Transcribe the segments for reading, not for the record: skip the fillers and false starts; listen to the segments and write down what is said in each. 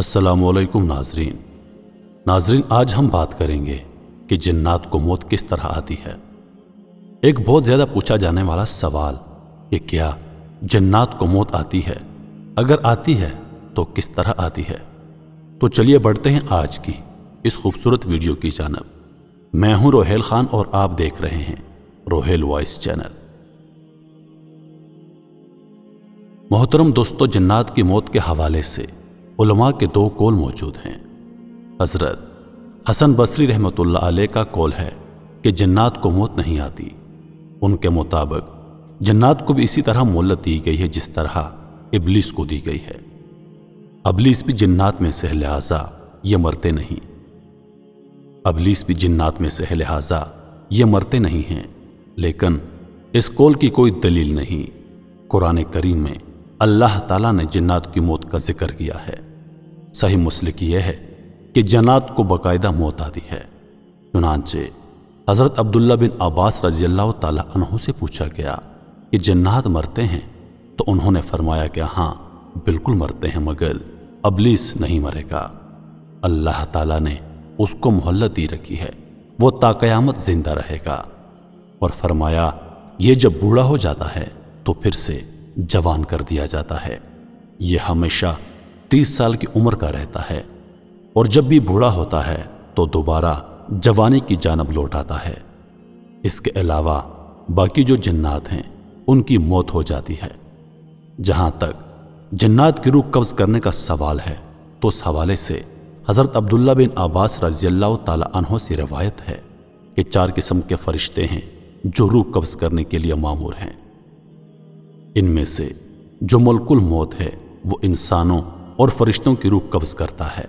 अस्सलामु अलैकुम नाजरीन, आज हम बात करेंगे कि जिन्नात को मौत किस तरह आती है। एक बहुत ज़्यादा पूछा जाने वाला सवाल कि क्या जिन्नात को मौत आती है, अगर आती है तो किस तरह आती है। तो चलिए बढ़ते हैं आज की इस खूबसूरत वीडियो की जानब। मैं हूं रोहेल खान और आप देख रहे हैं रोहेल वॉइस चैनल। मोहतरम दोस्तों, जिन्नात की मौत के हवाले से उलमा के दो कौल मौजूद हैं। हजरत हसन बसरी रहमतुल्लाह अलैह का कौल है कि जिन्नात को मौत नहीं आती। उनके मुताबिक जिन्नात को भी इसी तरह मोहलत दी गई है जिस तरह इब्लीस को दी गई है। इब्लीस भी जिन्नात में से है, लिहाजा ये मरते नहीं। इब्लीस भी जिन्नात में से है, लिहाजा ये मरते नहीं हैं। लेकिन इस कौल की कोई दलील नहीं। कुरान करीम में अल्लाह ताला ने जिन्नात की मौत का जिक्र किया है। सही मसलक यह है कि जिन्नात को बाकायदा मौत आती है। चुनांचे हज़रत अब्दुल्ला बिन अब्बास रज़ी अल्लाह ताला अन्हु से पूछा गया कि जिन्नात मरते हैं, तो उन्होंने फरमाया कि हाँ बिल्कुल मरते हैं, मगर इब्लीस नहीं मरेगा। अल्लाह ताला ने उसको मोहल्लत दी रखी है, वो ता क़यामत जिंदा रहेगा। और फरमाया ये जब बूढ़ा हो जाता है तो फिर से जवान कर दिया जाता है। ये हमेशा 30 साल की उम्र का रहता है और जब भी बूढ़ा होता है तो दोबारा जवानी की जानब लौट आता है। इसके अलावा बाकी जो जिन्नात हैं उनकी मौत हो जाती है। जहां तक जिन्नात की रूह कब्ज़ करने का सवाल है तो उस हवाले से हज़रत अब्दुल्ला बिन अब्बास रज़ी अल्लाह ताला अन्हु से रिवायत है कि 4 किस्म के फरिश्ते हैं जो रूह कब्ज़ करने के लिए मामूर हैं। इनमें से जो मलकुल मौत है वो इंसानों और फरिश्तों की रूह कब्ज़ करता है।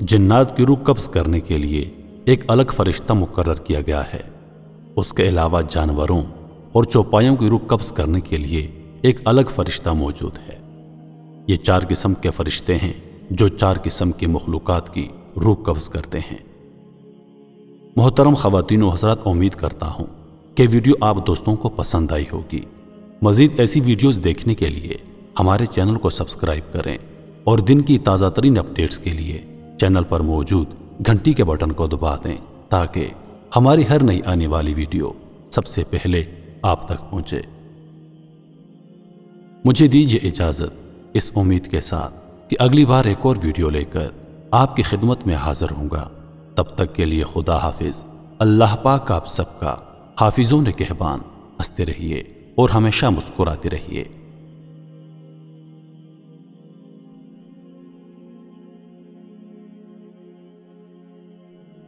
जिन्नात की रूह कब्ज़ करने के लिए एक अलग फरिश्ता मुकर्रर किया गया है। उसके अलावा जानवरों और चौपायों की रूह कब्ज़ करने के लिए एक अलग फरिश्ता मौजूद है। ये 4 किस्म के फरिश्ते हैं जो 4 किस्म की मखलूक़ात की रूह कब्ज़ करते हैं। मोहतरम ख़वातीन व हज़रात, उम्मीद करता हूँ कि वीडियो आप दोस्तों को पसंद आई होगी। मज़ीद ऐसी वीडियोस देखने के लिए हमारे चैनल को सब्सक्राइब करें और दिन की ताज़ा तरीन अपडेट्स के लिए चैनल पर मौजूद घंटी के बटन को दबा दें ताकि हमारी हर नई आने वाली वीडियो सबसे पहले आप तक पहुँचे। मुझे दीजिए इजाज़त इस उम्मीद के साथ कि अगली बार एक और वीडियो लेकर आपकी खिदमत में हाजिर होऊंगा। तब तक के लिए खुदा हाफिज। अल्लाह पाक आप सबका हाफिज़ों ने कहबान। हंसते रहिए और हमेशा मुस्कुराते रहिए।